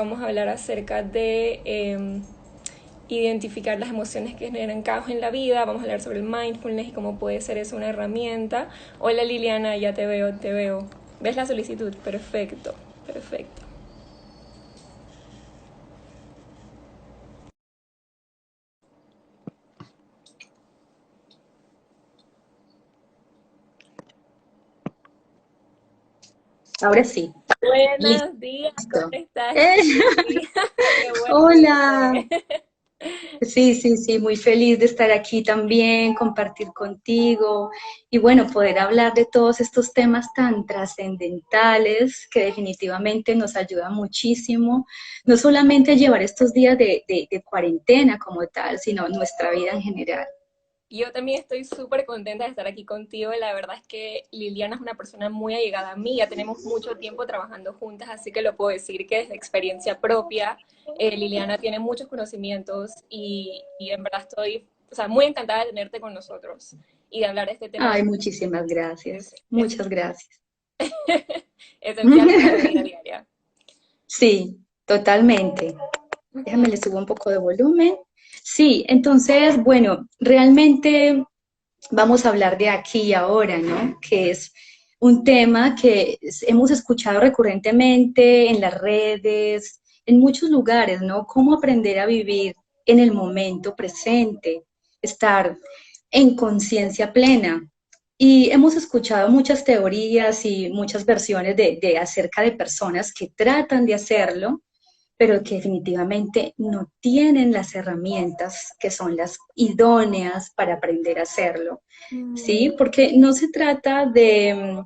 Vamos a hablar acerca de identificar las emociones que generan caos en la vida. Vamos a hablar sobre el mindfulness y cómo puede ser eso una herramienta. Hola Liliana, ya te veo, te veo. ¿Ves la solicitud? Perfecto, perfecto. Ahora sí, Buenos días, ¿cómo listo. estás, Eh, Lili? Qué bueno Hola. verte. Sí, sí, sí, muy feliz de estar aquí también, compartir contigo y bueno, poder hablar de todos estos temas tan trascendentales que definitivamente nos ayuda muchísimo, no solamente a llevar estos días de cuarentena como tal, sino nuestra vida en general. Yo también estoy súper contenta de estar aquí contigo. La verdad es que Liliana es una persona muy allegada a mí. Ya tenemos mucho tiempo trabajando juntas, así que lo puedo decir que desde experiencia propia, Liliana tiene muchos conocimientos y en verdad estoy, o sea, muy encantada de tenerte con nosotros y de hablar de este tema Ay, que muchísimas es, gracias, es muchas gracias. esencial para la vida diaria. Sí, totalmente. Déjame Ujú. le subo un poco de volumen. Sí, entonces, bueno, realmente vamos a hablar de aquí y ahora, ¿no? Que es un tema que hemos escuchado recurrentemente en las redes, en muchos lugares, ¿no? Cómo aprender a vivir en el momento presente, estar en conciencia plena. Y hemos escuchado muchas teorías y muchas versiones de acerca de personas que tratan de hacerlo, pero que definitivamente no tienen las herramientas que son las idóneas para aprender a hacerlo. ¿Sí? Porque no se trata de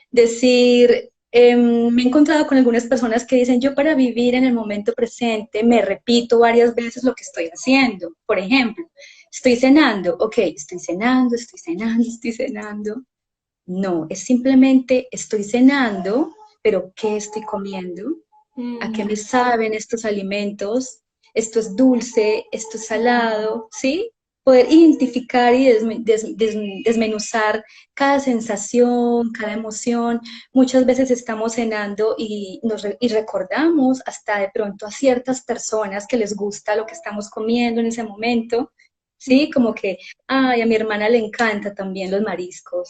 decir, me he encontrado con algunas personas que dicen, yo para vivir en el momento presente me repito varias veces lo que estoy haciendo. Por ejemplo, estoy cenando, ok, estoy cenando, estoy cenando, estoy cenando. No, es simplemente estoy cenando, pero ¿qué estoy comiendo? ¿A qué Mm, me saben estos alimentos? Esto es dulce, esto es salado, ¿sí? Poder identificar y desmenuzar cada sensación, cada emoción. Muchas veces estamos cenando y recordamos hasta de pronto a ciertas personas que les gusta lo que estamos comiendo en ese momento, ¿sí? Como que, ay, a mi hermana le encanta también los mariscos.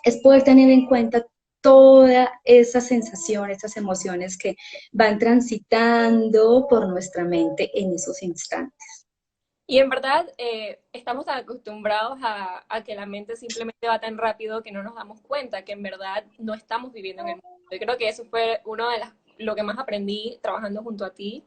Es poder tener en cuenta todas esas sensaciones, esas emociones que van transitando por nuestra mente en esos instantes. Y en verdad estamos tan acostumbrados a que la mente simplemente va tan rápido que no nos damos cuenta que en verdad no estamos viviendo en el mundo. Yo creo que eso fue uno de lo que más aprendí trabajando junto a ti,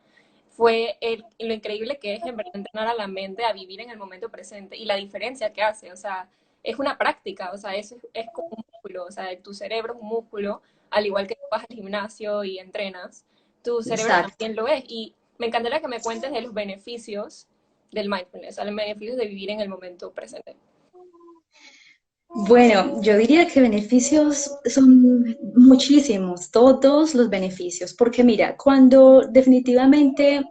fue lo increíble que es en verdad entrenar a la mente a vivir en el momento presente y la diferencia que hace. O sea, es una práctica, o sea, eso es como un músculo, o sea, tu cerebro es un músculo, al igual que tú vas al gimnasio y entrenas, tu cerebro Exacto. también lo es. Y me encantaría que me cuentes de los beneficios del mindfulness, al beneficio de vivir en el momento presente. Bueno, yo diría que beneficios son muchísimos, todos los beneficios, porque mira, cuando definitivamente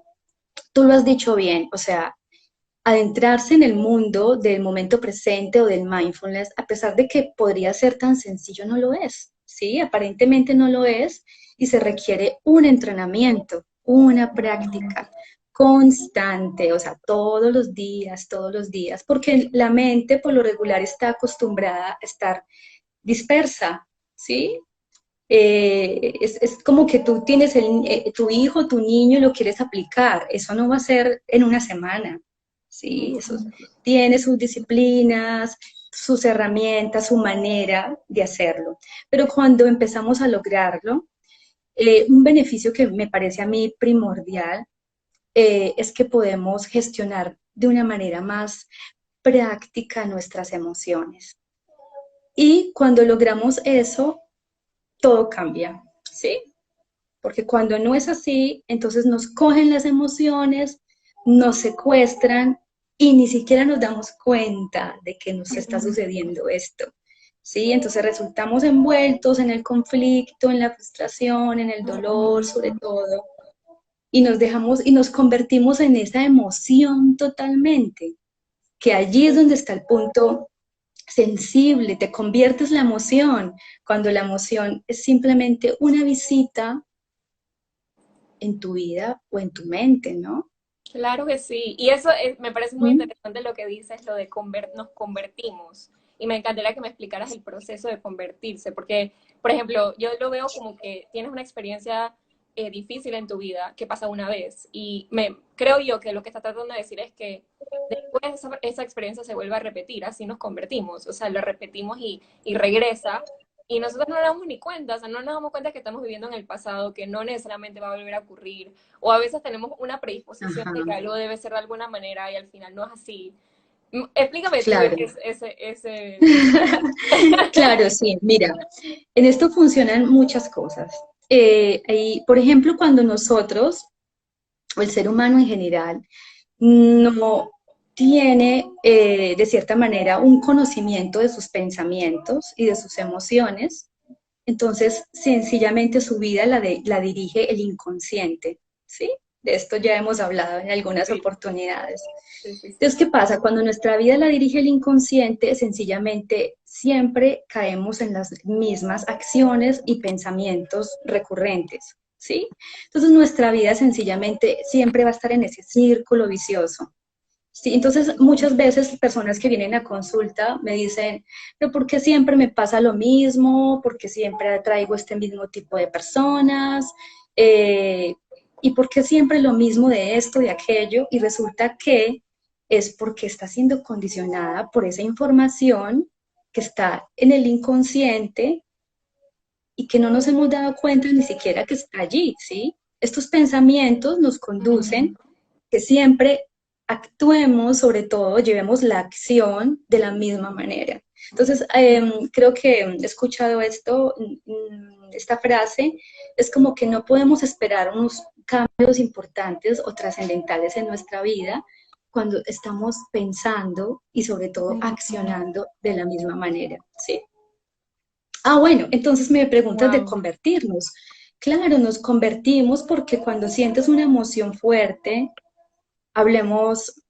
tú lo has dicho bien, o sea, adentrarse en el mundo del momento presente o del mindfulness, a pesar de que podría ser tan sencillo, no lo es, ¿sí? Aparentemente no lo es y se requiere un entrenamiento, una práctica constante, o sea, todos los días, porque la mente por lo regular está acostumbrada a estar dispersa, ¿sí? Es como que tú tienes tu hijo, tu niño y lo quieres aplicar. Eso no va a ser en una semana, ¿sí? Eso tiene sus disciplinas, sus herramientas, su manera de hacerlo. Pero cuando empezamos a lograrlo, un beneficio que me parece a mí primordial es que podemos gestionar de una manera más práctica nuestras emociones. Y cuando logramos eso, todo cambia, ¿sí? Porque cuando no es así, entonces nos cogen las emociones, nos secuestran y ni siquiera nos damos cuenta de que nos está sucediendo esto. ¿Sí? Entonces resultamos envueltos en el conflicto, en la frustración, en el dolor, sobre todo, y nos dejamos y nos convertimos en esa emoción totalmente, que allí es donde está el punto sensible, te conviertes la emoción, cuando la emoción es simplemente una visita en tu vida o en tu mente, ¿no? Claro que sí. Y eso me parece muy ¿Mm? interesante lo que dices, lo de nos convertimos. Y me encantaría que me explicaras el proceso de convertirse, porque, por ejemplo, yo lo veo como que tienes una experiencia difícil en tu vida que pasa una vez. Y creo yo que lo que está tratando de decir es que después esa experiencia se vuelve a repetir, así nos convertimos. O sea, lo repetimos y regresa. Y nosotros no nos damos ni cuenta, o sea, no nos damos cuenta que estamos viviendo en el pasado, que no necesariamente va a volver a ocurrir, o a veces tenemos una predisposición Ajá, de que algo debe ser de alguna manera y al final no es así. Explícame tú claro. ese... Claro, sí, mira, en esto funcionan muchas cosas. Por ejemplo, cuando nosotros, o el ser humano en general, no tiene de cierta manera un conocimiento de sus pensamientos y de sus emociones, entonces sencillamente su vida la dirige el inconsciente, ¿sí? De esto ya hemos hablado en algunas Sí, oportunidades. sí, sí, sí. Entonces, ¿qué pasa? Cuando nuestra vida la dirige el inconsciente, sencillamente siempre caemos en las mismas acciones y pensamientos recurrentes, ¿sí? Entonces, nuestra vida sencillamente siempre va a estar en ese círculo vicioso. Sí, entonces muchas veces personas que vienen a consulta me dicen, pero ¿por qué siempre me pasa lo mismo? ¿Por qué siempre atraigo este mismo tipo de personas? Eh, ¿Y por qué siempre lo mismo de esto, de aquello? Y resulta que es porque está siendo condicionada por esa información que está en el inconsciente y que no nos hemos dado cuenta ni siquiera que está allí, ¿sí? Estos pensamientos nos conducen que siempre actuemos, sobre todo, llevemos la acción de la misma manera. Entonces, creo que he escuchado esto, esta frase, es como que no podemos esperar unos cambios importantes o trascendentales en nuestra vida cuando estamos pensando y sobre todo accionando de la misma manera, ¿sí? Ah, bueno, entonces me preguntas de Wow. convertirnos. Claro, nos convertimos porque cuando sientes una emoción fuerte, hablemos,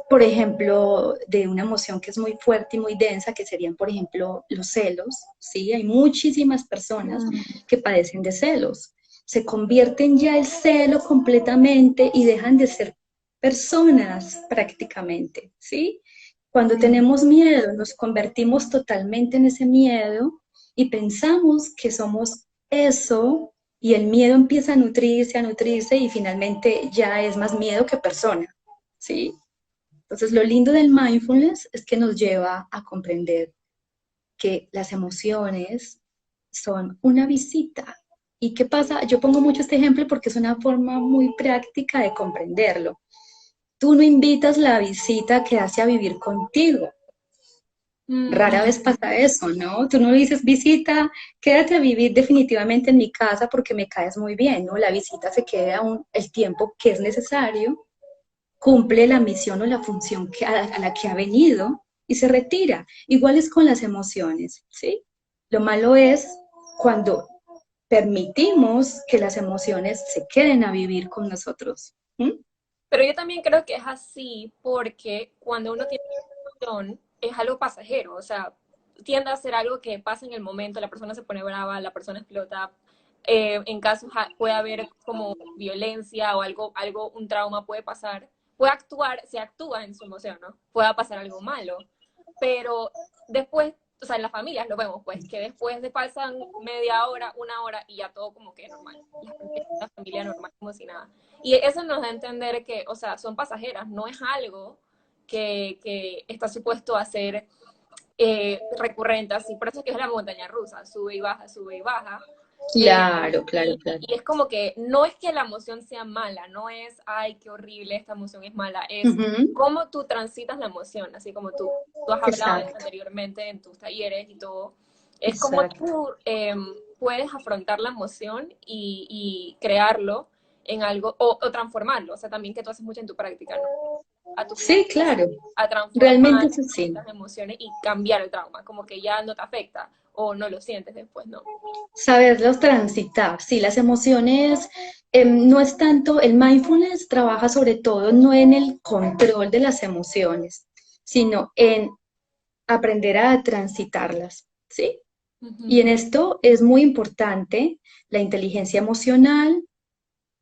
por ejemplo, de una emoción que es muy fuerte y muy densa, que serían, por ejemplo, los celos, ¿sí? Hay muchísimas personas que padecen de celos. Se convierten ya el celo completamente y dejan de ser personas prácticamente, ¿sí? Cuando tenemos miedo, nos convertimos totalmente en ese miedo y pensamos que somos eso y el miedo empieza a nutrirse y finalmente ya es más miedo que persona, ¿sí? Entonces, lo lindo del mindfulness es que nos lleva a comprender que las emociones son una visita. ¿Y qué pasa? Yo pongo mucho este ejemplo porque es una forma muy práctica de comprenderlo. Tú no invitas la visita que hace a vivir contigo. Rara vez pasa eso, ¿no? Tú no dices, visita, quédate a vivir definitivamente en mi casa porque me caes muy bien, ¿no? La visita se queda el tiempo que es necesario, cumple la misión o la función a la que ha venido y se retira. Igual es con las emociones, ¿sí? Lo malo es cuando permitimos que las emociones se queden a vivir con nosotros. ¿Mm? Pero yo también creo que es así porque cuando uno tiene una emoción es algo pasajero, o sea, tiende a ser algo que pasa en el momento, la persona se pone brava, la persona explota, en casos puede haber como violencia o algo, un trauma puede pasar, puede actuar, se actúa en su emoción, ¿no? Pueda pasar algo malo, pero después, o sea, en las familias lo vemos, pues, que después de pasan media hora, una hora y ya todo como que es normal, la familia normal como si nada. Y eso nos da a entender que, o sea, son pasajeras, no es algo que está supuesto a ser recurrente, así. Por eso es que es la montaña rusa, sube y baja. Eh, Claro, claro, claro. y es como que no es que la emoción sea mala, no es, ay, qué horrible, esta emoción es mala, es Ujú. cómo tú transitas la emoción, así como tú has hablado de esto Exacto, anteriormente en tus talleres y todo. Es como exacto. tú puedes afrontar la emoción y crearlo en algo, o transformarlo, o sea, también que tú haces mucho en tu práctica, ¿no? A tu Sí, manera, claro. a Realmente transformar es así. estas emociones y cambiar el trauma, como que ya no te afecta o no lo sientes después, ¿no? Saberlos transitar. Sí, las emociones no es tanto, el mindfulness trabaja sobre todo no en el control de las emociones, sino en aprender a transitarlas, ¿sí? Y en Ujú. esto es muy importante la inteligencia emocional,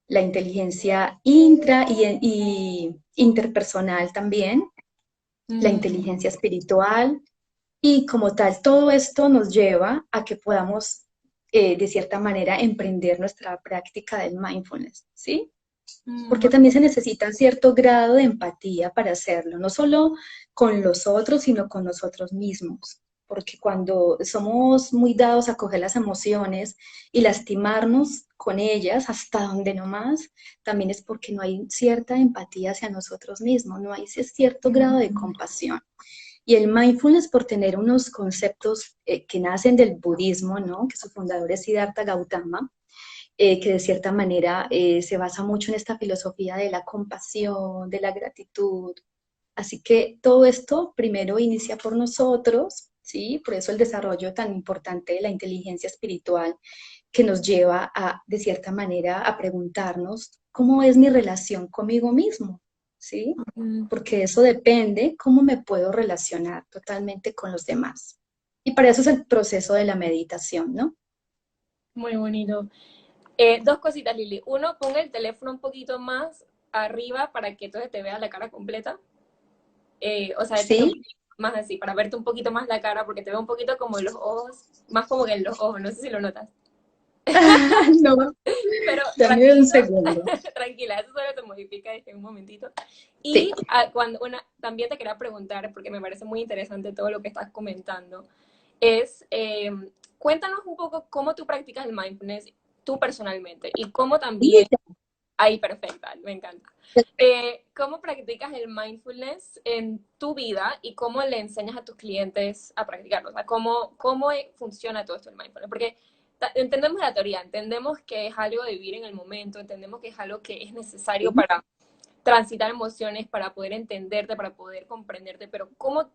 la inteligencia intra y interpersonal también, la Mm, inteligencia espiritual, y como tal, todo esto nos lleva a que podamos, de cierta manera, emprender nuestra práctica del mindfulness, ¿sí? Porque mm, también se necesita cierto grado de empatía para hacerlo, no solo con los otros, sino con nosotros mismos. Porque cuando somos muy dados a coger las emociones y lastimarnos con ellas hasta donde no más, también es porque no hay cierta empatía hacia nosotros mismos, no hay ese cierto grado de mm, compasión. Y el mindfulness, por tener unos conceptos que nacen del budismo, ¿no? Que su fundador es Siddhartha Gautama, que de cierta manera se basa mucho en esta filosofía de la compasión, de la gratitud. Así que todo esto primero inicia por nosotros, ¿sí? Por eso el desarrollo tan importante de la inteligencia espiritual que nos lleva a, de cierta manera, a preguntarnos cómo es mi relación conmigo mismo, ¿sí? mm. Porque eso depende cómo me puedo relacionar totalmente con los demás. Y para eso es el proceso de la meditación, ¿no? Muy bonito. Dos cositas, Lili. Uno, pon el teléfono un poquito más arriba para que entonces te vea la cara completa. O sea, ¿Sí? más así, para verte un poquito más la cara, porque te veo un poquito como en los ojos, más como que en los ojos, no sé si lo notas. No, Pero dame un rapidito, segundo. tranquila, eso solo te modifica en un momentito. Sí. Y cuando también te quería preguntar, porque me parece muy interesante todo lo que estás comentando, es, cuéntanos un poco cómo tú practicas el mindfulness tú personalmente y cómo también, ahí perfecta, me encanta. ¿Cómo practicas el mindfulness en tu vida y cómo le enseñas a tus clientes a practicarlo? O sea, ¿cómo funciona todo esto del mindfulness? Porque entendemos la teoría, entendemos que es algo de vivir en el momento, entendemos que es algo que es necesario para transitar emociones, para poder entenderte, para poder comprenderte, pero ¿cómo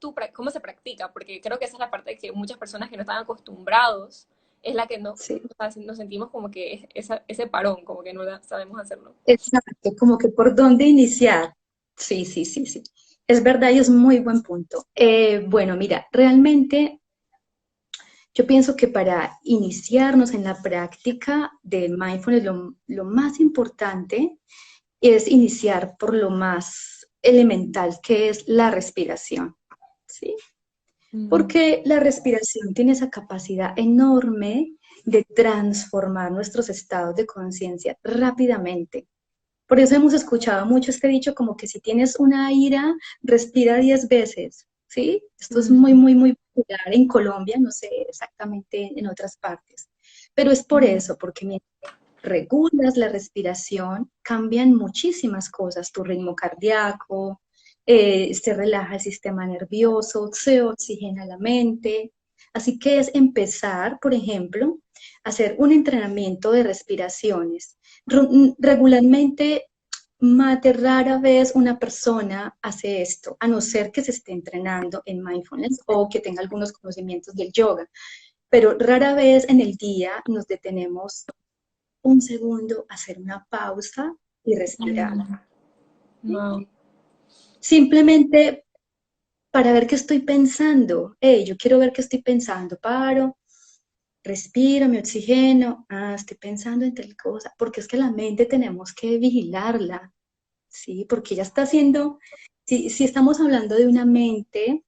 se practica? Porque creo que esa es la parte de que muchas personas que no están acostumbrados es la que no, Sí, o sea, nos sentimos como que ese parón, como que no sabemos hacerlo. exacto, como que por dónde iniciar. Sí, sí, sí, sí. Es verdad y es muy buen punto. Bueno, mira, realmente yo pienso que para iniciarnos en la práctica del mindfulness, lo más importante es iniciar por lo más elemental, que es la respiración, ¿sí? Mm, Porque la respiración tiene esa capacidad enorme de transformar nuestros estados de conciencia rápidamente. Por eso hemos escuchado mucho este dicho como que si tienes una ira, respira 10 veces, ¿sí? Esto es muy, mm, muy, muy popular en Colombia, no sé exactamente en otras partes, pero es por mm. eso, porque mientras regulas la respiración, cambian muchísimas cosas, tu ritmo cardíaco, se relaja el sistema nervioso, se oxigena la mente. Así que es empezar, por ejemplo, a hacer un entrenamiento de respiraciones. Regularmente, Mate, rara vez una persona hace esto, a no ser que se esté entrenando en mindfulness o que tenga algunos conocimientos del yoga. Pero rara vez en el día nos detenemos un segundo, hacer una pausa y respirar. Mm, ¿Sí? wow. Simplemente para ver qué estoy pensando. Hey, yo quiero ver qué estoy pensando. Paro, respiro, me oxigeno. Ah, estoy pensando en tal cosa. Porque es que la mente tenemos que vigilarla, ¿sí? Porque ya está haciendo, si estamos hablando de una mente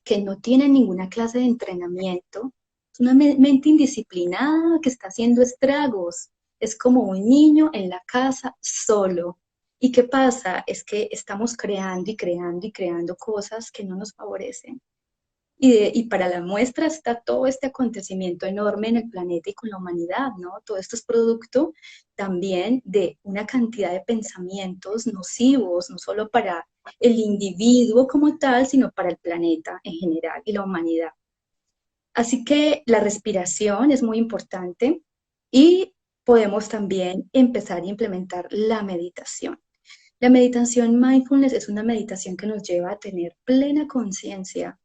que no tiene ninguna clase de entrenamiento, es una mente indisciplinada que está haciendo estragos. Es como un niño en la casa solo. ¿Y qué pasa? Es que estamos creando y creando y creando cosas que no nos favorecen. Y para la muestra está todo este acontecimiento enorme en el planeta y con la humanidad, ¿no? Todo esto es producto también de una cantidad de pensamientos nocivos, no solo para el individuo como tal, sino para el planeta en general y la humanidad. Así que la respiración es muy importante y podemos también empezar a implementar la meditación. La meditación mindfulness es una meditación que nos lleva a tener plena conciencia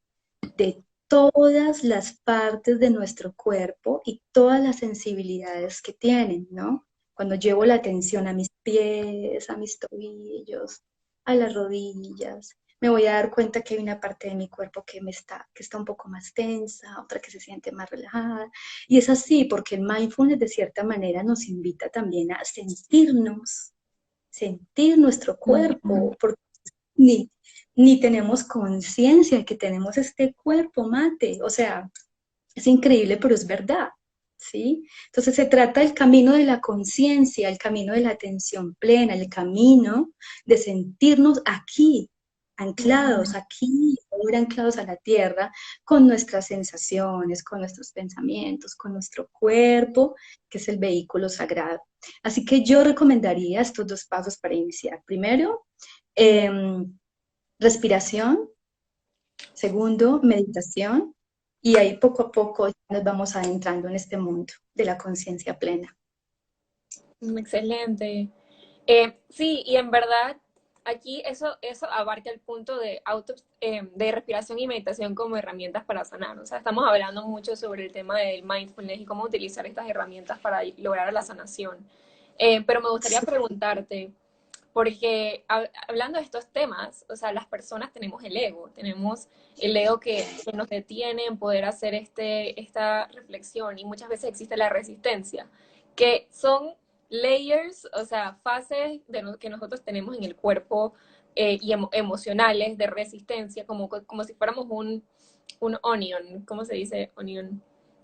de todas las partes de nuestro cuerpo y todas las sensibilidades que tienen, ¿no? Cuando llevo la atención a mis pies, a mis tobillos, a las rodillas, me voy a dar cuenta que hay una parte de mi cuerpo que está un poco más tensa, otra que se siente más relajada. Y es así porque el mindfulness de cierta manera nos invita también a sentirnos, sentir nuestro Ujú. cuerpo, porque ni, ni tenemos conciencia de que tenemos este cuerpo, mate. O sea, es increíble, pero es verdad, ¿sí? Entonces se trata del camino de la conciencia, el camino de la atención plena, el camino de sentirnos aquí, anclados Ujú. aquí, ahora anclados a la tierra, con nuestras sensaciones, con nuestros pensamientos, con nuestro cuerpo, que es el vehículo sagrado. Así que yo recomendaría estos dos pasos para iniciar. Primero, respiración. Segundo, meditación. Y ahí poco a poco nos vamos adentrando en este mundo de la conciencia plena. Excelente. Sí, y en verdad, aquí eso abarca el punto de de respiración y meditación como herramientas para sanar. O sea, estamos hablando mucho sobre el tema del mindfulness y cómo utilizar estas herramientas para lograr la sanación. Pero me gustaría Sí, preguntarte, porque hablando de estos temas, o sea, las personas tenemos el ego que nos detiene en poder hacer esta reflexión y muchas veces existe la resistencia, que son layers, o sea, fases que nosotros tenemos en el cuerpo y emocionales de resistencia, como si fuéramos un onion, ¿cómo se dice onion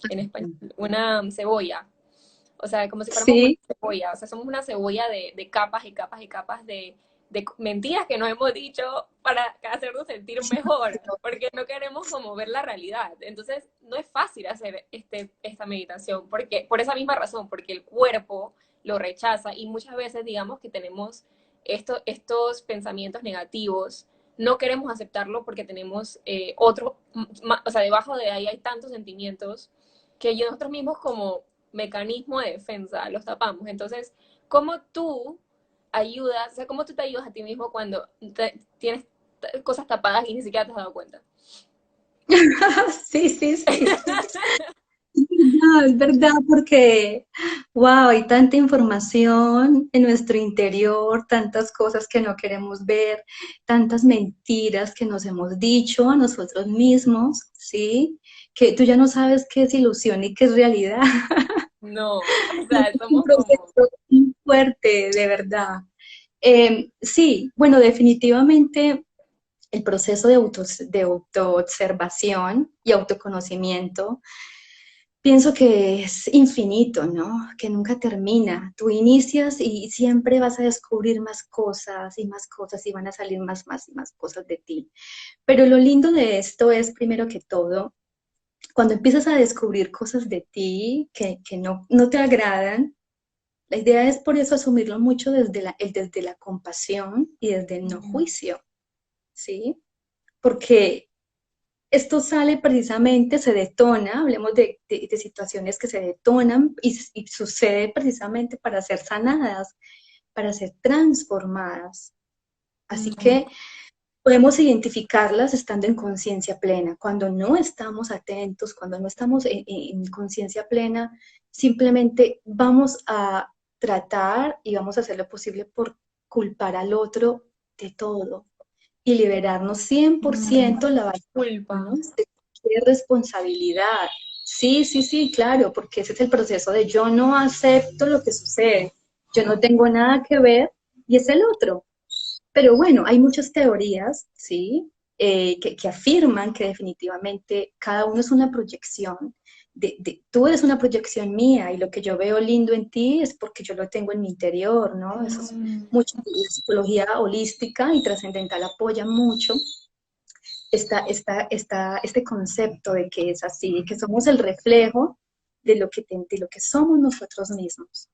en español? Una cebolla. O sea, como si fuéramos una sí, cebolla. O sea, somos una cebolla de capas y capas y capas de mentiras que nos hemos dicho para hacernos sentir mejor, porque no queremos como ver la realidad. Entonces, no es fácil hacer esta meditación, porque, por esa misma razón, porque el cuerpo lo rechaza y muchas veces digamos que tenemos estos pensamientos negativos, no queremos aceptarlo porque tenemos o sea, debajo de ahí hay tantos sentimientos que nosotros mismos como mecanismo de defensa los tapamos. Entonces, ¿cómo tú ayudas, o sea, cómo tú te ayudas a ti mismo cuando tienes cosas tapadas y ni siquiera te has dado cuenta? sí, sí, sí. No, es verdad, porque, wow, hay tanta información en nuestro interior, tantas cosas que no queremos ver, tantas mentiras que nos hemos dicho a nosotros mismos, ¿sí? Que tú ya no sabes qué es ilusión y qué es realidad. No, o Es sea, un somos como, proceso muy fuerte, de verdad. Sí, bueno, definitivamente el proceso de autoobservación y autoconocimiento, pienso que es infinito, ¿no? Que nunca termina. Tú inicias y siempre vas a descubrir más cosas y más cosas y van a salir más y más cosas de ti. Pero lo lindo de esto es, primero que todo, cuando empiezas a descubrir cosas de ti que no te agradan, la idea es por eso asumirlo mucho desde la compasión y desde el no juicio, ¿sí? Porque esto sale precisamente, se detona, hablemos de situaciones que se detonan y sucede precisamente para ser sanadas, para ser transformadas. Así que podemos identificarlas estando en conciencia plena. Cuando no estamos atentos, cuando no estamos en conciencia plena, simplemente vamos a tratar y vamos a hacer lo posible por culpar al otro de todo y liberarnos 100% la culpa. de cualquier responsabilidad. Sí, sí, sí, claro, porque ese es el proceso de yo no acepto lo que sucede, yo no tengo nada que ver y es el otro. Pero bueno, hay muchas teorías, ¿sí? Que afirman que definitivamente cada uno es una proyección. Tú eres una proyección mía y lo que yo veo lindo en ti es porque yo lo tengo en mi interior, ¿no? Eso es mucho, la psicología holística y trascendental apoya mucho este concepto de que es así, de que somos el reflejo de lo que somos nosotros mismos.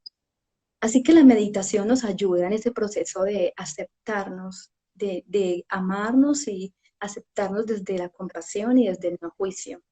Así que la meditación nos ayuda en ese proceso de aceptarnos, de amarnos y aceptarnos desde la compasión y desde el no juicio.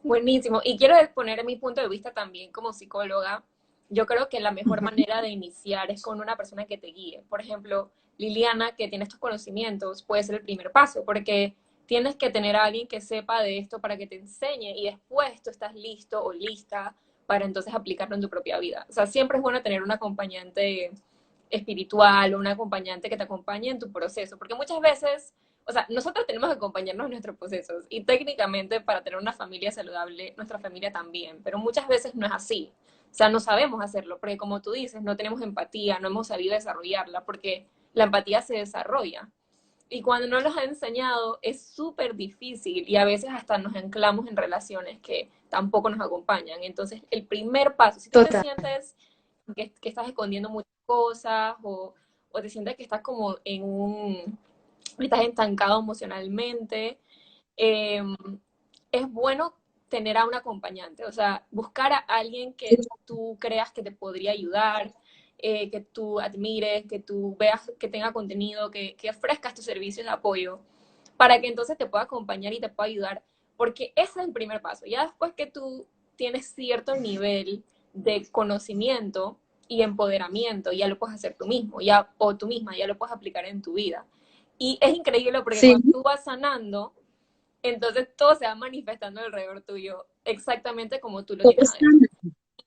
Buenísimo. Y quiero exponer mi punto de vista también como psicóloga. Yo creo que la mejor Ujú. manera de iniciar es con una persona que te guíe. Por ejemplo, Liliana, que tiene estos conocimientos, puede ser el primer paso, porque tienes que tener a alguien que sepa de esto para que te enseñe y después tú estás listo o lista para entonces aplicarlo en tu propia vida. O sea, siempre es bueno tener un acompañante espiritual o un acompañante que te acompañe en tu proceso, porque muchas veces, o sea, nosotros tenemos que acompañarnos en nuestros procesos y técnicamente para tener una familia saludable, nuestra familia también, pero muchas veces no es así. O sea, no sabemos hacerlo, porque como tú dices, no tenemos empatía, no hemos sabido desarrollarla, porque la empatía se desarrolla. Y cuando no nos ha enseñado es súper difícil y a veces hasta nos anclamos en relaciones que tampoco nos acompañan. Entonces, el primer paso, si tú te Total. sientes que estás escondiendo muchas cosas o te sientes que estás como estás estancado emocionalmente, eh, es bueno tener a un acompañante, o sea, buscar a alguien Sí, que tú creas que te podría ayudar, que tú admires, que tú veas que tenga contenido, que ofrezca estos servicios de apoyo, para que entonces te pueda acompañar y te pueda ayudar, porque ese es el primer paso. Ya después que tú tienes cierto nivel de conocimiento y empoderamiento, ya lo puedes hacer tú mismo, ya, o tú misma, ya lo puedes aplicar en tu vida. Y es increíble porque sí, cuando tú vas sanando, entonces todo se va manifestando alrededor tuyo, exactamente como tú lo todo tienes está adentro.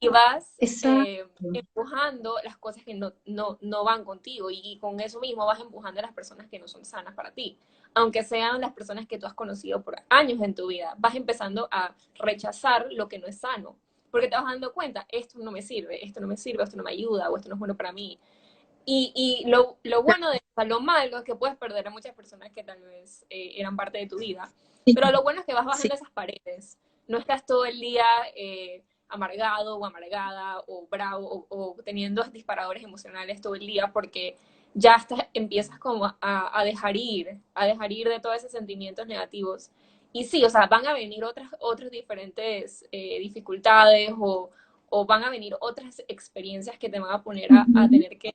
Y vas exacto. empujando las cosas que no van contigo y con eso mismo vas empujando a las personas que no son sanas para ti. Aunque sean las personas que tú has conocido por años en tu vida, vas empezando a rechazar lo que no es sano. Porque te vas dando cuenta, esto no me sirve, esto no me sirve, esto no me ayuda o esto no es bueno para mí. Y lo bueno de o lo malo es que puedes perder a muchas personas que tal vez eran parte de tu vida, Sí, pero lo bueno es que vas sí, bajando esas paredes. No estás todo el día amargado o amargada o bravo o teniendo disparadores emocionales todo el día porque ya empiezas como a dejar ir de todos esos sentimientos negativos. Y sí, o sea, van a venir otras diferentes dificultades o van a venir otras experiencias que te van a poner a ujú, tener que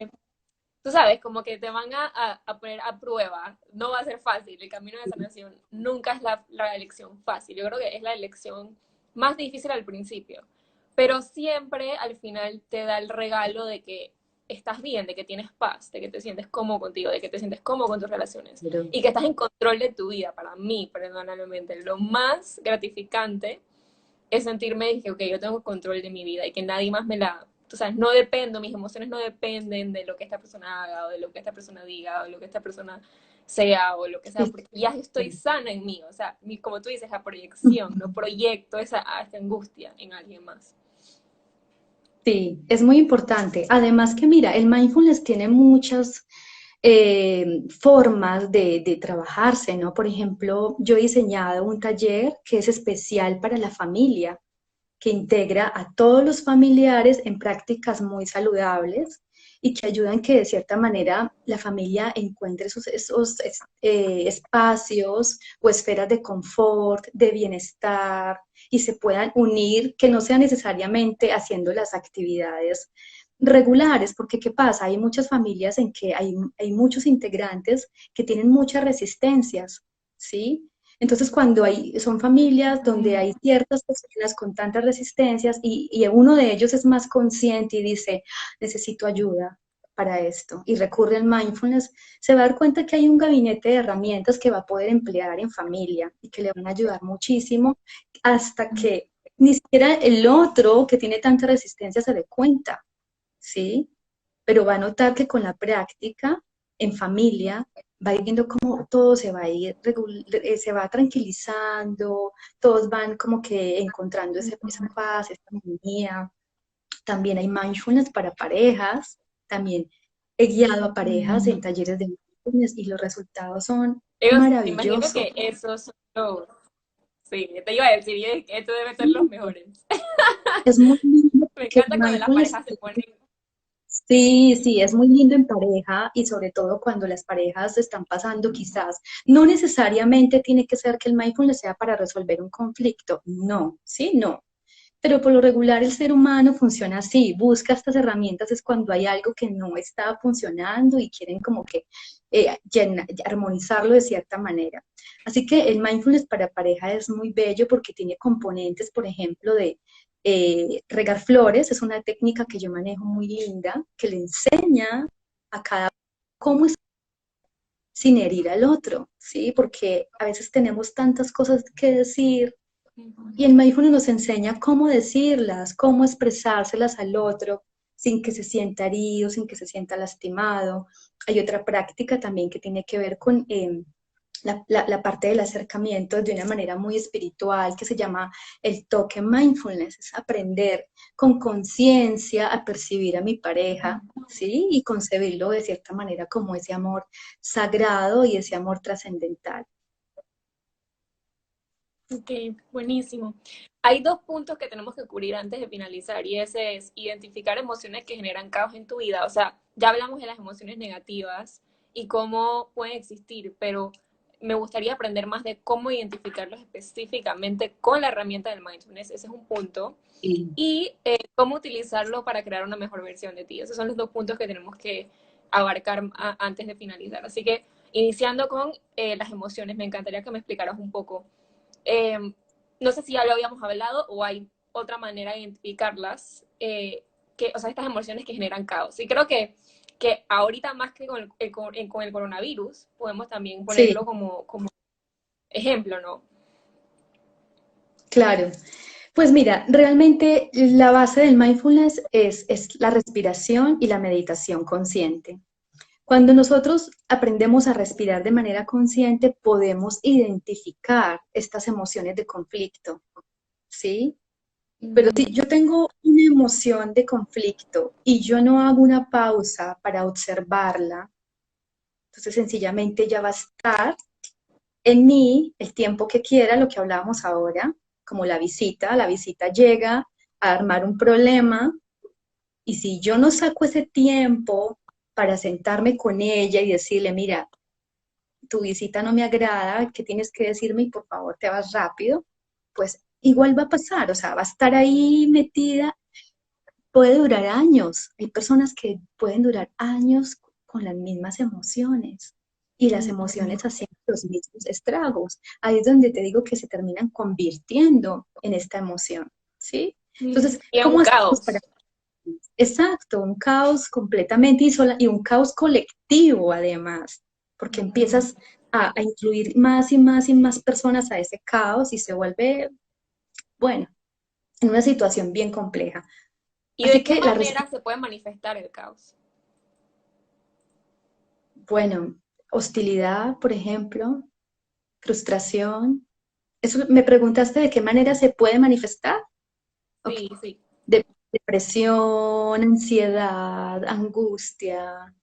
tú sabes, como que te van a poner a prueba. No va a ser fácil. El camino de sanación nunca es la elección fácil. Yo creo que es la elección más difícil al principio. Pero siempre al final te da el regalo de que estás bien, de que tienes paz, de que te sientes cómodo contigo, de que te sientes cómodo con tus relaciones pero y que estás en control de tu vida. Para mí, personalmente, lo más gratificante es sentirme que, ok, yo tengo control de mi vida y que nadie más me la, tú sabes, no dependo, mis emociones no dependen de lo que esta persona haga o de lo que esta persona diga o de lo que esta persona sea o lo que sea, sí, porque ya estoy sana en mí, o sea, como tú dices, la proyección, no ujú. proyecto esa angustia en alguien más. Sí, es muy importante. Además que mira, el mindfulness tiene muchas formas de trabajarse, ¿no? Por ejemplo, yo he diseñado un taller que es especial para la familia, que integra a todos los familiares en prácticas muy saludables y que ayudan que de cierta manera la familia encuentre esos espacios o esferas de confort, de bienestar y se puedan unir, que no sea necesariamente haciendo las actividades regulares, porque ¿qué pasa? Hay muchas familias en que hay muchos integrantes que tienen muchas resistencias, ¿sí? Entonces, cuando son familias donde hay ciertas personas con tantas resistencias y uno de ellos es más consciente y dice, necesito ayuda para esto, y recurre al mindfulness, se va a dar cuenta que hay un gabinete de herramientas que va a poder emplear en familia y que le van a ayudar muchísimo hasta que ni siquiera el otro que tiene tanta resistencia se dé cuenta, ¿sí? Pero va a notar que con la práctica en familia va a ir viendo cómo todo se va a ir, se va tranquilizando, todos van como que encontrando esa paz, esa armonía. También hay mindfulness para parejas, también he guiado a parejas en talleres de mindfulness y los resultados son Me imagino maravillosos. que esos son los, sí, te iba a decir, que esto debe ser los mejores. Es muy lindo Me porque encanta cuando las mindfulness. parejas se ponen, Sí, sí, es muy lindo en pareja y sobre todo cuando las parejas están pasando quizás, no necesariamente tiene que ser que el mindfulness sea para resolver un conflicto, no, sí, no, pero por lo regular el ser humano funciona así, busca estas herramientas es cuando hay algo que no está funcionando y quieren como que armonizarlo de cierta manera. Así que el mindfulness para pareja es muy bello porque tiene componentes, por ejemplo, de regar flores, es una técnica que yo manejo muy linda, que le enseña a cada cómo es sin herir al otro, ¿sí? Porque a veces tenemos tantas cosas que decir y el mindfulness nos enseña cómo decirlas, cómo expresárselas al otro sin que se sienta herido, sin que se sienta lastimado. Hay otra práctica también que tiene que ver con la parte del acercamiento de una manera muy espiritual que se llama el toque mindfulness, es aprender con conciencia a percibir a mi pareja, ¿sí? Y concebirlo de cierta manera como ese amor sagrado y ese amor trascendental. Ok, buenísimo. Hay dos puntos que tenemos que cubrir antes de finalizar y ese es identificar emociones que generan caos en tu vida. O sea, ya hablamos de las emociones negativas y cómo pueden existir, pero me gustaría aprender más de cómo identificarlos específicamente con la herramienta del mindfulness. Ese es un punto. Sí. Y cómo utilizarlo para crear una mejor versión de ti. Esos son los dos puntos que tenemos que abarcar antes de finalizar. Así que iniciando con las emociones, me encantaría que me explicaras un poco eh, no sé si ya lo habíamos hablado o hay otra manera de identificarlas, o sea, estas emociones que generan caos. Y creo que ahorita más que con el coronavirus, podemos también Sí, ponerlo como ejemplo, ¿no? claro. Pues mira, realmente la base del mindfulness es la respiración y la meditación consciente. Cuando nosotros aprendemos a respirar de manera consciente, podemos identificar estas emociones de conflicto, ¿sí? Pero si Ujú. yo tengo una emoción de conflicto y yo no hago una pausa para observarla, entonces sencillamente ya va a estar en mí el tiempo que quiera, lo que hablábamos ahora, como la visita llega a armar un problema y si yo no saco ese tiempo para sentarme con ella y decirle, mira, tu visita no me agrada, ¿qué tienes que decirme? Y por favor te vas rápido, pues igual va a pasar, o sea, va a estar ahí metida, puede durar años. Hay personas que pueden durar años con las mismas emociones y las emociones haciendo los mismos estragos. Ahí es donde te digo que se terminan convirtiendo en esta emoción, ¿sí? Entonces, Y es ¿cómo un hacemos para... caos. Exacto, un caos completamente y un caos colectivo además, porque empiezas a incluir más y más y más personas a ese caos y se vuelve, bueno, en una situación bien compleja. ¿Y Así de qué que la manera se puede manifestar el caos? bueno, hostilidad, por ejemplo, frustración. Eso me preguntaste de qué manera se puede manifestar. Ok. Sí, sí. Depresión, ansiedad, angustia,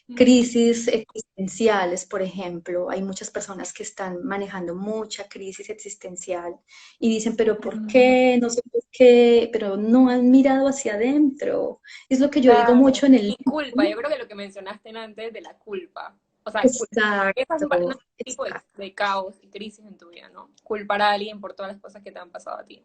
Ujú. crisis existenciales, por ejemplo. Hay muchas personas que están manejando mucha crisis existencial y dicen, pero ¿por qué? No sé por qué, pero no han mirado hacia adentro. Es lo que yo digo Claro. mucho en el Y culpa, libro. yo creo que lo que mencionaste antes de la culpa. O sea, ese es Exacto, un tipo de, exacto. de caos y crisis en tu vida, ¿no? Culpar a alguien por todas las cosas que te han pasado a ti.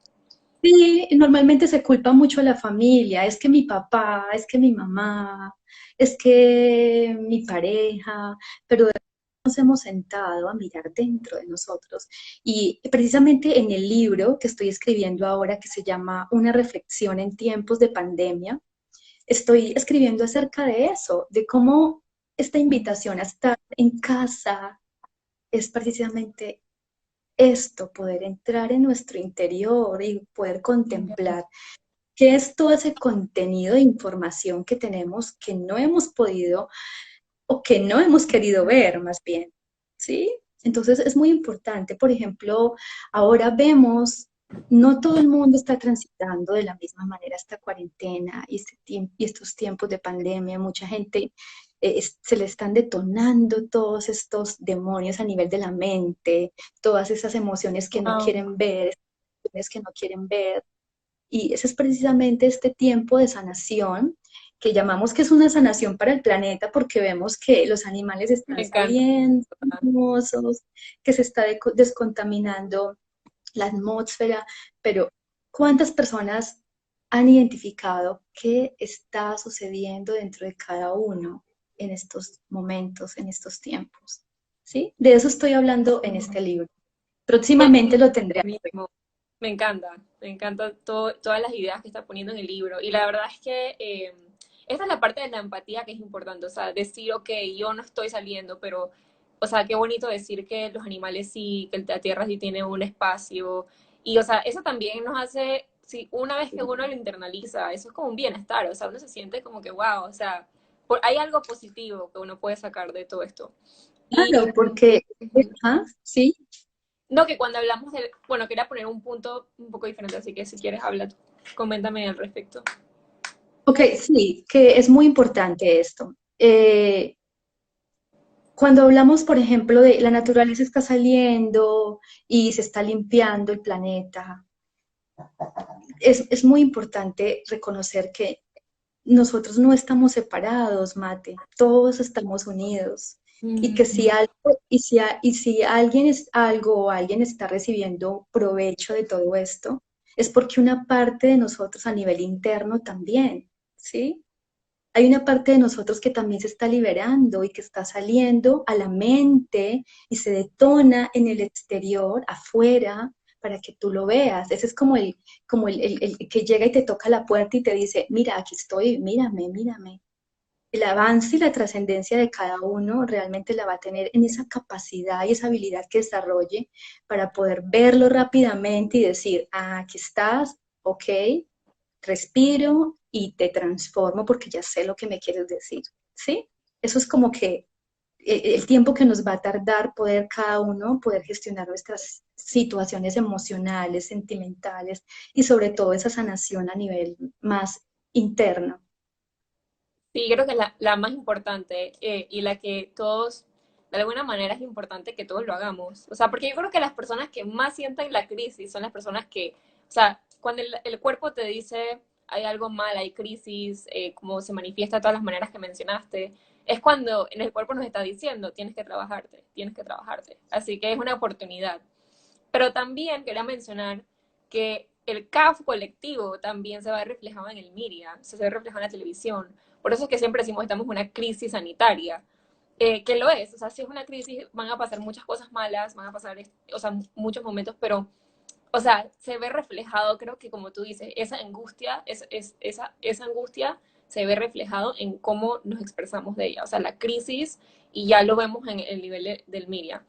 Sí, normalmente se culpa mucho a la familia, es que mi papá, es que mi mamá, es que mi pareja, pero nos hemos sentado a mirar dentro de nosotros. Y precisamente en el libro que estoy escribiendo ahora, que se llama Una reflexión en tiempos de pandemia, estoy escribiendo acerca de eso, de cómo esta invitación a estar en casa es precisamente esto, poder entrar en nuestro interior y poder contemplar qué es todo ese contenido de información que tenemos que no hemos podido o que no hemos querido ver más bien, ¿sí? Entonces es muy importante, por ejemplo, ahora vemos, no todo el mundo está transitando de la misma manera esta cuarentena y, y estos tiempos de pandemia, mucha gente se le están detonando todos estos demonios a nivel de la mente, todas esas emociones que no Wow. quieren ver, emociones que no quieren ver, y ese es precisamente este tiempo de sanación que llamamos que es una sanación para el planeta porque vemos que los animales Me están encanta. saliendo hermosos, que se está descontaminando la atmósfera, pero ¿cuántas personas han identificado qué está sucediendo dentro de cada uno en estos momentos, en estos tiempos? ¿Sí? De eso estoy hablando en este libro. Próximamente Buenísimo, lo tendré. buenísimo. Me encanta todas las ideas que está poniendo en el libro. Y la verdad es que esta es la parte de la empatía que es importante. O sea, decir, ok, yo no estoy saliendo, pero, o sea, qué bonito decir que los animales sí, que la tierra sí tiene un espacio. Y, o sea, eso también nos hace si una vez que uno lo internaliza, eso es como un bienestar, o sea, uno se siente como que, wow, o sea, hay algo positivo que uno puede sacar de todo esto. Y Claro, porque, ujú, ajá, sí. no, que cuando hablamos de, bueno, quería poner un punto un poco diferente, así que si quieres hablar, coméntame al respecto. Ok, sí, que es muy importante esto. Cuando hablamos, por ejemplo, de la naturaleza está saliendo y se está limpiando el planeta, es muy importante reconocer que nosotros no estamos separados, Mate, todos estamos unidos. Y que si Ujú. algo, y si alguien es algo o alguien está recibiendo provecho de todo esto, es porque una parte de nosotros a nivel interno también, ¿sí? Hay una parte de nosotros que también se está liberando y que está saliendo a la mente y se detona en el exterior, afuera, para que tú lo veas. Ese es como el que llega y te toca la puerta y te dice, mira, aquí estoy, mírame, mírame. El avance y la trascendencia de cada uno realmente la va a tener en esa capacidad y esa habilidad que desarrolle para poder verlo rápidamente y decir, ah, aquí estás, ok, respiro y te transformo porque ya sé lo que me quieres decir, ¿sí? Eso es como que el tiempo que nos va a tardar poder cada uno poder gestionar nuestras situaciones emocionales, sentimentales y sobre todo esa sanación a nivel más interno. Sí, creo que es la más importante y la que todos, de alguna manera es importante que todos lo hagamos. O sea, porque yo creo que las personas que más sienten la crisis son las personas que, o sea, cuando el cuerpo te dice hay algo mal, hay crisis, como se manifiesta de todas las maneras que mencionaste, es cuando en el cuerpo nos está diciendo tienes que trabajarte, tienes que trabajarte. Así que es una oportunidad. Pero también quería mencionar que el caos colectivo también se va reflejado en el media, se ve reflejado en la televisión. Por eso es que siempre decimos que estamos en una crisis sanitaria, que lo es. O sea, si es una crisis, van a pasar muchas cosas malas, van a pasar, o sea, muchos momentos, pero, o sea, se ve reflejado, creo que como tú dices, esa angustia, esa angustia se ve reflejado en cómo nos expresamos de ella. O sea, la crisis, y ya lo vemos en el nivel del media.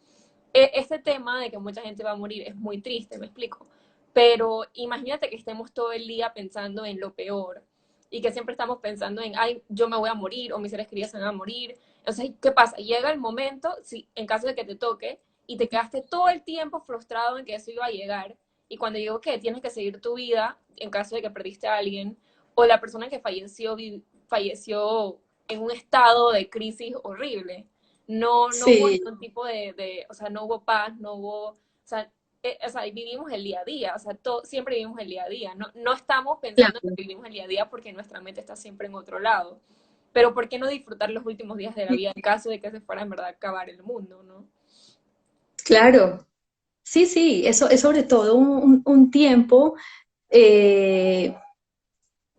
Este tema de que mucha gente va a morir es muy triste, me explico. Pero imagínate que estemos todo el día pensando en lo peor y que siempre estamos pensando en, ay, yo me voy a morir o mis seres queridos se van a morir. Entonces, ¿qué pasa? Llega el momento, si, en caso de que te toque, y te quedaste todo el tiempo frustrado en que eso iba a llegar. Y cuando digo que tienes que seguir tu vida, en caso de que perdiste a alguien, o la persona que falleció, falleció en un estado de crisis horrible, no hubo Sí, ningún tipo o sea, no hubo paz, no hubo, o sea, vivimos el día a día, o sea, siempre vivimos el día a día, no estamos pensando claro. que vivimos el día a día porque nuestra mente está siempre en otro lado, pero ¿por qué no disfrutar los últimos días de la vida en caso de que se fuera en verdad a acabar el mundo, ¿no? Claro, sí, sí, eso es sobre todo un tiempo eh,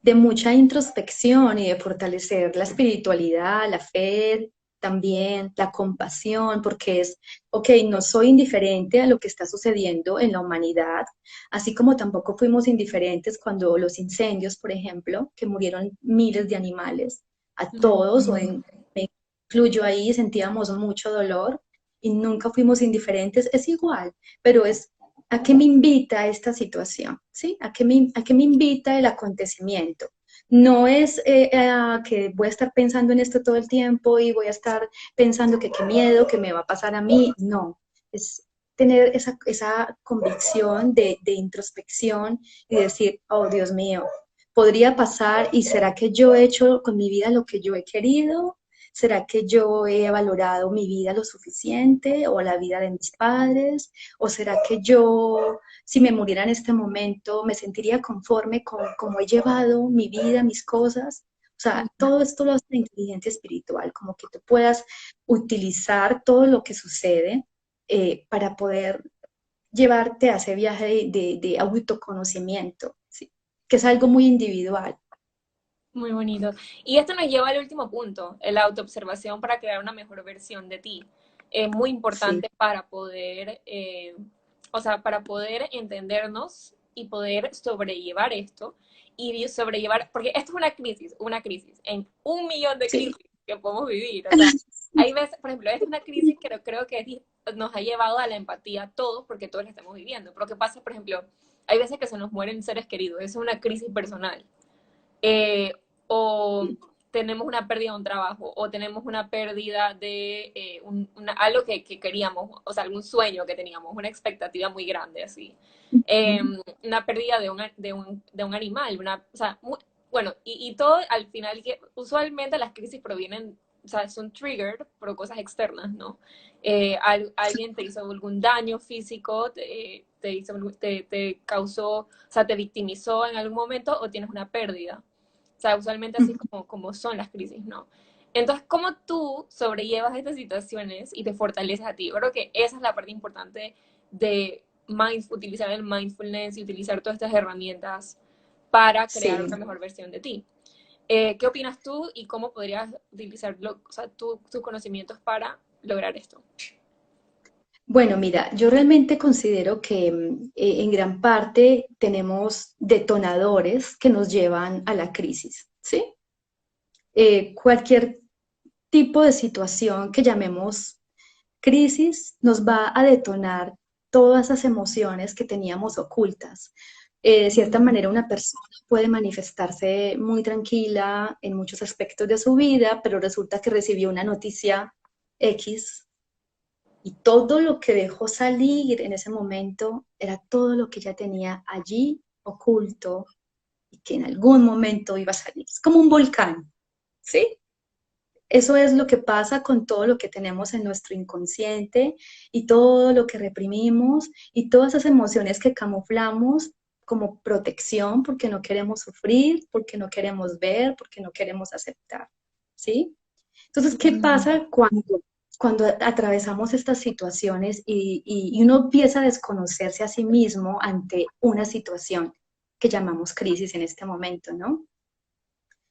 de mucha introspección y de fortalecer la espiritualidad, la fe, también la compasión, porque es, ok, no soy indiferente a lo que está sucediendo en la humanidad, así como tampoco fuimos indiferentes cuando los incendios, por ejemplo, que murieron miles de animales, a todos, me incluyo ahí, sentíamos mucho dolor y nunca fuimos indiferentes, es igual, pero es ¿a qué me invita esta situación? ¿Sí? A qué me invita el acontecimiento? No es que voy a estar pensando en esto todo el tiempo y voy a estar pensando que qué miedo, que me va a pasar a mí. No, es tener esa convicción de introspección y decir, oh Dios mío, podría pasar y será que yo he hecho con mi vida lo que yo he querido. ¿Será que yo he valorado mi vida lo suficiente o la vida de mis padres? ¿O será que yo, si me muriera en este momento, me sentiría conforme con cómo he llevado mi vida, mis cosas? O sea, todo esto lo hace la inteligencia espiritual, como que tú puedas utilizar todo lo que sucede para poder llevarte a ese viaje de autoconocimiento, ¿sí? Que es algo muy individual. Muy bonito. Y esto nos lleva al último punto, la autoobservación para crear una mejor versión de ti. Es muy Sí, importante para poder, o sea, para poder entendernos y poder sobrellevar esto y sobrellevar, porque esto es una crisis, en un millón de crisis sí, que podemos vivir. O sea, hay veces, por ejemplo, esta es una crisis que creo que nos ha llevado a la empatía a todos, porque todos la estamos viviendo. Pero ¿qué pasa, por ejemplo? hay veces que se nos mueren seres queridos, es una crisis personal. Eh, o tenemos una pérdida de un trabajo, o tenemos una pérdida de algo que queríamos, o sea, algún sueño que teníamos, una expectativa muy grande, así. Una pérdida de un animal, o sea, bueno, y todo al final, que usualmente las crisis provienen, o sea, son triggered por cosas externas, ¿no? Alguien te hizo algún daño físico, te causó, o sea, te victimizó en algún momento o tienes una pérdida. O sea, usualmente así es como son las crisis, ¿no? Entonces, ¿cómo tú sobrellevas estas situaciones y te fortaleces a ti? Yo creo que esa es la parte importante de utilizar el mindfulness y utilizar todas estas herramientas para crear Sí. una mejor versión de ti. ¿Qué opinas tú y cómo podrías utilizar o sea, tus conocimientos para lograr esto? Bueno, mira, yo realmente considero que en gran parte tenemos detonadores que nos llevan a la crisis, ¿sí? Cualquier tipo de situación que llamemos crisis nos va a detonar todas esas emociones que teníamos ocultas. De cierta manera, una persona puede manifestarse muy tranquila en muchos aspectos de su vida, pero resulta que recibió una noticia X y todo lo que dejó salir en ese momento era todo lo que ya tenía allí oculto y que en algún momento iba a salir. Es como un volcán, ¿sí? Eso es lo que pasa con todo lo que tenemos en nuestro inconsciente y todo lo que reprimimos y todas esas emociones que camuflamos como protección porque no queremos sufrir, porque no queremos ver, porque no queremos aceptar, ¿sí? Entonces, ¿qué pasa cuando atravesamos estas situaciones y uno empieza a desconocerse a sí mismo ante una situación que llamamos crisis en este momento, ¿no?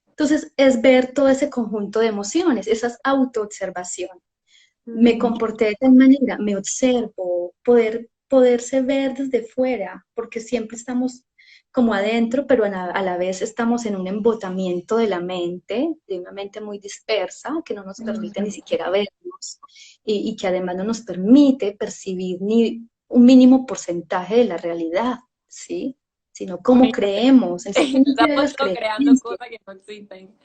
Entonces, es ver todo ese conjunto de emociones, esas autoobservación. Me comporté de tal manera, me observo, poderse ver desde fuera, porque siempre estamos como adentro, pero a la vez estamos en un embotamiento de la mente, de una mente muy dispersa, que no nos permite ni siquiera vernos y que además no nos permite percibir ni un mínimo porcentaje de la realidad, ¿sí? Sino cómo creemos, el de Estamos las todos creando creencias, cosas que no existen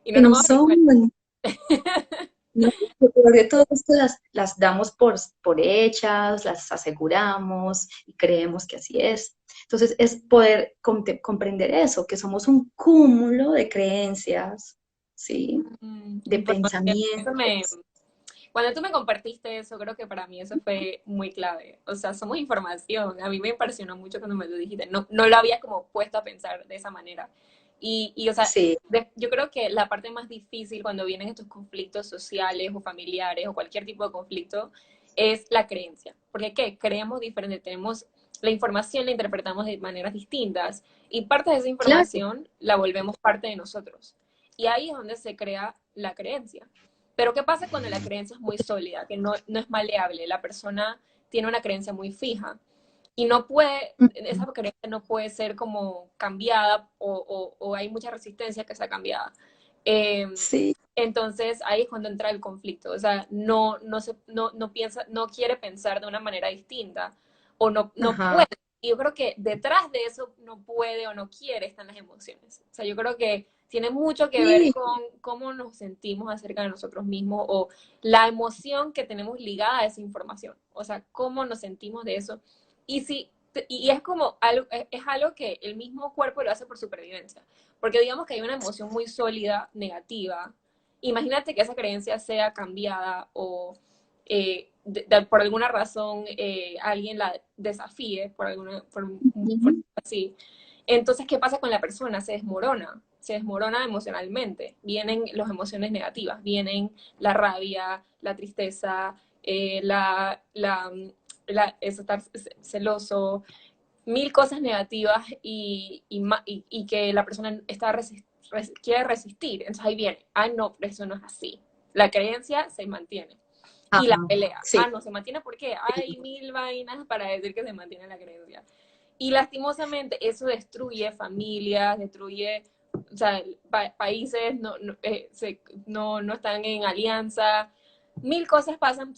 y no que nos no vamos a dar son. cuenta. No, porque todo esto las damos por hechas, las aseguramos y creemos que así es. Entonces es poder comprender eso, que somos un cúmulo de creencias, ¿sí? De Perdón, pensamientos. cuando tú me compartiste eso, creo que para mí eso fue muy clave. O sea, somos información. A mí me impresionó mucho cuando me lo dijiste. No, no lo había como puesto a pensar de esa manera. O sea, Sí, yo creo que la parte más difícil cuando vienen estos conflictos sociales o familiares o cualquier tipo de conflicto es la creencia. Porque, ¿qué? Creemos diferente. Tenemos la información, la interpretamos de maneras distintas y parte de esa claro. información la volvemos parte de nosotros. Y ahí es donde se crea la creencia. Pero ¿qué pasa cuando la creencia es muy sólida, que no es maleable? La persona tiene una creencia muy fija y no puede, esa creencia no puede ser como cambiada o hay mucha resistencia que sea cambiada. Eh, Sí, entonces ahí es cuando entra el conflicto, o sea, no piensa, no quiere pensar de una manera distinta o no ajá, puede. Y yo creo que detrás de eso no puede o no quiere están las emociones. O sea, yo creo que tiene mucho que ver sí, con cómo nos sentimos acerca de nosotros mismos o la emoción que tenemos ligada a esa información. O sea, cómo nos sentimos de eso. Y si y es como algo, es algo que el mismo cuerpo lo hace por supervivencia. Porque digamos que hay una emoción muy sólida, negativa. Imagínate que esa creencia sea cambiada o por alguna razón alguien la desafíe por así. Entonces, ¿qué pasa con la persona? Se desmorona emocionalmente. Vienen las emociones negativas, vienen la rabia, la tristeza, es estar celoso, mil cosas negativas y que la persona quiere resistir. Entonces ahí viene, no, pero eso no es así. La creencia se mantiene. Y la ajá, pelea, sí, no se mantiene porque hay mil vainas para decir que se mantiene la creencia. Y lastimosamente eso destruye familias, destruye, o sea, países no están en alianza, mil cosas pasan,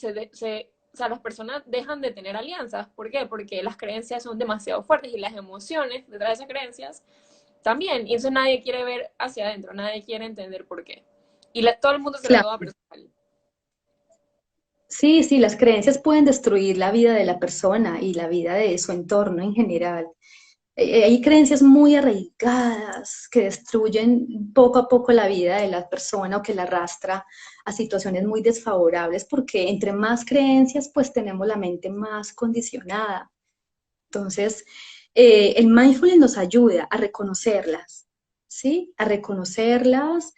o sea, las personas dejan de tener alianzas. ¿Por qué? Porque las creencias son demasiado fuertes y las emociones detrás de esas creencias también. Y eso nadie quiere ver hacia adentro, nadie quiere entender por qué. Y todo el mundo se lo Claro. toma personal. Sí, sí, las creencias pueden destruir la vida de la persona y la vida de su entorno en general. Hay creencias muy arraigadas que destruyen poco a poco la vida de la persona o que la arrastra a situaciones muy desfavorables porque entre más creencias pues tenemos la mente más condicionada. Entonces, el mindfulness nos ayuda a reconocerlas, ¿sí? A reconocerlas,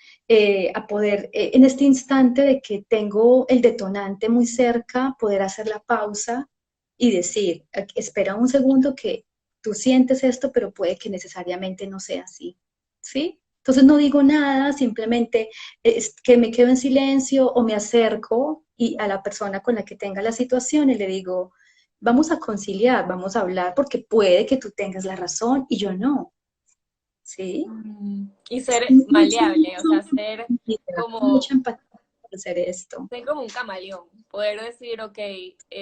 a poder, en este instante de que tengo el detonante muy cerca, poder hacer la pausa y decir, espera un segundo que tú sientes esto, pero puede que necesariamente no sea así, ¿sí? Entonces no digo nada, simplemente es que me quedo en silencio o me acerco y a la persona con la que tenga la situación y le digo, vamos a conciliar, vamos a hablar, porque puede que tú tengas la razón y yo no, ¿sí? Y ser Mucha, maleable, o sea, como, mucha empatía por hacer esto. ser como un camaleón, poder decir, ok,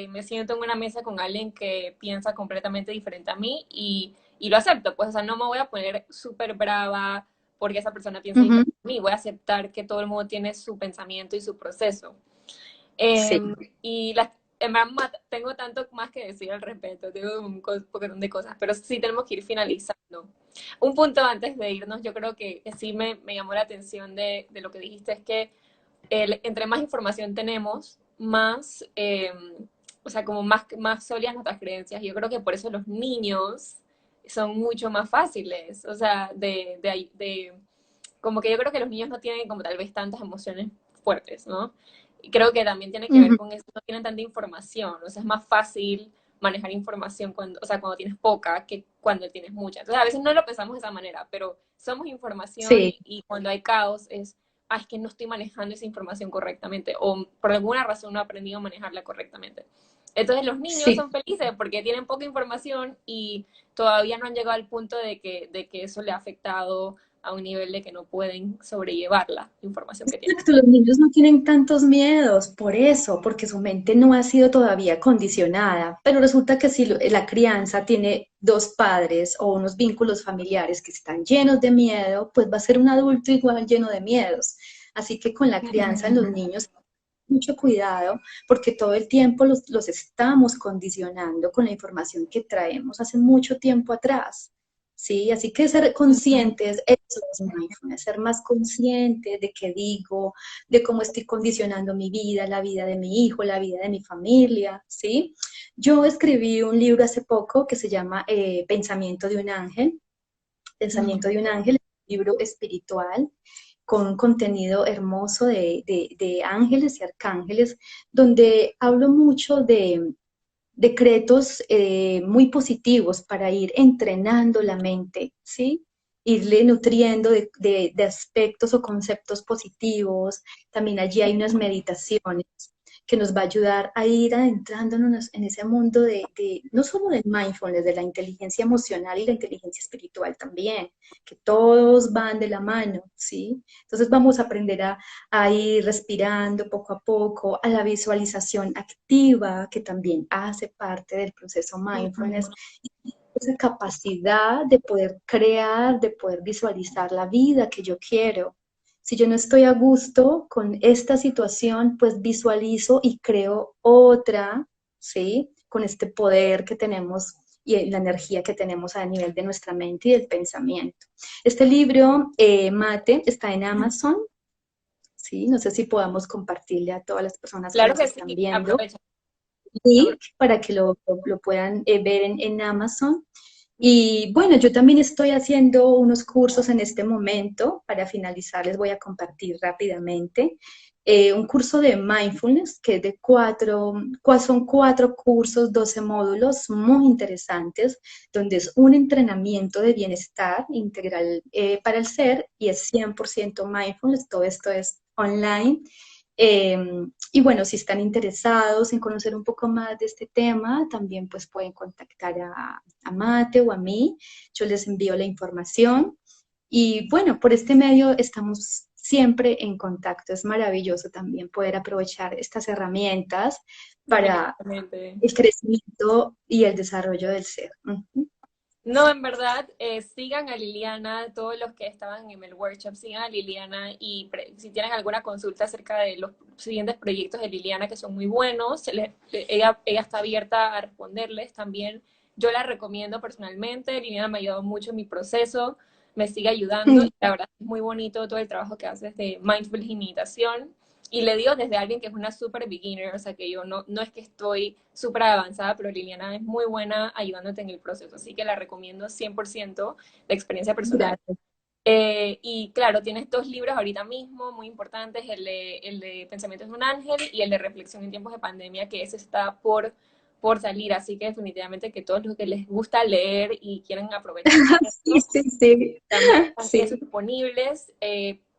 me siento en una mesa con alguien que piensa completamente diferente a mí y lo acepto, pues, o sea, no me voy a poner súper brava porque esa persona piensa Ujú. diferente a mí, voy a aceptar que todo el mundo tiene su pensamiento y su proceso. Sí, Y en verdad tengo tanto más que decir al respecto, tengo un poquitón de cosas, pero sí tenemos que ir finalizando. Un punto antes de irnos, yo creo que sí me llamó la atención de lo que dijiste, es que entre más información tenemos, más, o sea, como más sólidas nuestras creencias. Yo creo que por eso los niños son mucho más fáciles, o sea, como que yo creo que los niños no tienen como tal vez tantas emociones fuertes, ¿no? Y creo que también tiene que ver ujú, con eso, no tienen tanta información, o sea, es más fácil manejar información cuando, o sea, cuando tienes poca que cuando tienes mucha. Entonces, a veces no lo pensamos de esa manera, pero somos información sí, y cuando hay caos es, es que no estoy manejando esa información correctamente o por alguna razón no he aprendido a manejarla correctamente. Entonces los niños sí. son felices porque tienen poca información y todavía no han llegado al punto de que eso le ha afectado a un nivel de que no pueden sobrellevar la información que tienen. Exacto, los niños no tienen tantos miedos por eso, porque su mente no ha sido todavía condicionada, pero resulta que si la crianza tiene dos padres o unos vínculos familiares que están llenos de miedo, pues va a ser un adulto igual lleno de miedos. Así que con la crianza en los niños, mucho cuidado, porque todo el tiempo los estamos condicionando con la información que traemos hace mucho tiempo atrás. Sí, así que ser conscientes, eso es mindfulness, ser más consciente de qué digo, de cómo estoy condicionando mi vida, la vida de mi hijo, la vida de mi familia, ¿sí? Yo escribí un libro hace poco que se llama Pensamiento de un ángel, Pensamiento de un ángel, un libro espiritual con un contenido hermoso de ángeles y arcángeles, donde hablo mucho de decretos muy positivos para ir entrenando la mente, ¿sí? Irle nutriendo de aspectos o conceptos positivos. También allí hay unas meditaciones que nos va a ayudar a ir adentrándonos en ese mundo no solo del mindfulness, de la inteligencia emocional y la inteligencia espiritual también, que todos van de la mano, ¿sí? Entonces vamos a aprender a ir respirando poco a poco, a la visualización activa, que también hace parte del proceso mindfulness, y esa capacidad de poder crear, de poder visualizar la vida que yo quiero. Si yo no estoy a gusto con esta situación, pues visualizo y creo otra, ¿sí? Con este poder que tenemos y la energía que tenemos a nivel de nuestra mente y del pensamiento. Este libro, Mate, está en Amazon, ¿sí? No sé si podamos compartirle a todas las personas que Claro nos que están sí, viendo aprovecha. link para que lo puedan ver en Amazon. Y bueno, yo también estoy haciendo unos cursos en este momento. Para finalizar, les voy a compartir rápidamente un curso de mindfulness que es de son 4 cursos, 12 módulos muy interesantes, donde es un entrenamiento de bienestar integral para el ser y es 100% mindfulness. Todo esto es online. Eh, y bueno, si están interesados en conocer un poco más de este tema, también pues pueden contactar a Mate o a mí. Yo les envío la información. Y bueno, por este medio estamos siempre en contacto. Es maravilloso también poder aprovechar estas herramientas para Definitivamente. el crecimiento y el desarrollo del ser. Ujú. No, en verdad, sigan a Liliana, todos los que estaban en el workshop, sigan a Liliana y si tienen alguna consulta acerca de los siguientes proyectos de Liliana, que son muy buenos, ella está abierta a responderles también. Yo la recomiendo personalmente, Liliana me ha ayudado mucho en mi proceso, me sigue ayudando y la verdad es muy bonito todo el trabajo que haces de mindfulness y meditación. Y le digo desde alguien que es una super beginner, o sea que yo no es que estoy súper avanzada, pero Liliana es muy buena ayudándote en el proceso, así que la recomiendo 100% de experiencia personal. Gracias. Y claro, tienes dos libros ahorita mismo muy importantes, el de Pensamientos de un ángel y el de Reflexión en tiempos de pandemia, que ese está por salir, así que definitivamente que todos los que les gusta leer y quieren aprovechar Sí, esto, sí, sí. también están Sí. esos disponibles.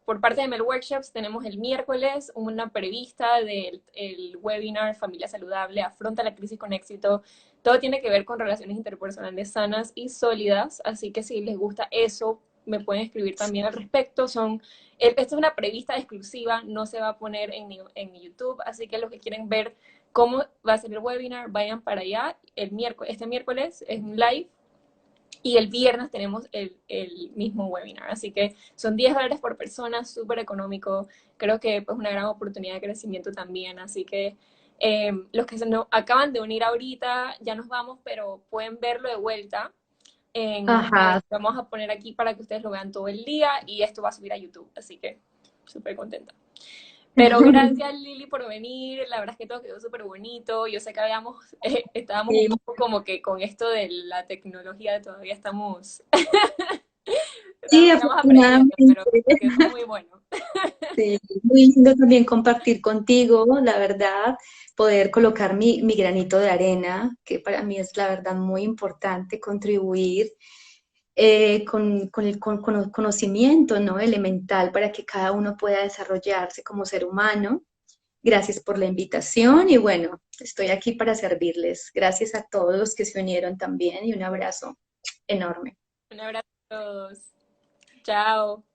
Por parte de Mel Workshops tenemos el miércoles una prevista del el webinar Familia Saludable, afronta la crisis con éxito. Todo tiene que ver con relaciones interpersonales sanas y sólidas, así que si les gusta eso, me pueden escribir también al respecto. Esta es una prevista exclusiva, no se va a poner en YouTube, así que los que quieren ver cómo va a ser el webinar, vayan para allá. Este miércoles es un live y el viernes tenemos el mismo webinar. Así que son $10 por persona, súper económico. Creo que es pues, una gran oportunidad de crecimiento también. Así que los que se nos acaban de unir ahorita, ya nos vamos, pero pueden verlo de vuelta. Ajá. Vamos a poner aquí para que ustedes lo vean todo el día y esto va a subir a YouTube. Así que súper contenta. Pero gracias Lili por venir, la verdad es que todo quedó súper bonito. Yo sé que estábamos un Sí, poco como que con esto de la tecnología todavía sí, estamos aprendiendo, pero afortunadamente. quedó muy bueno. Sí, muy lindo también compartir contigo, la verdad, poder colocar mi granito de arena, que para mí es la verdad muy importante, contribuir con el conocimiento, ¿no? Elemental para que cada uno pueda desarrollarse como ser humano. Gracias por la invitación y bueno, estoy aquí para servirles. Gracias a todos los que se unieron también y un abrazo enorme. Un abrazo a todos. Chao.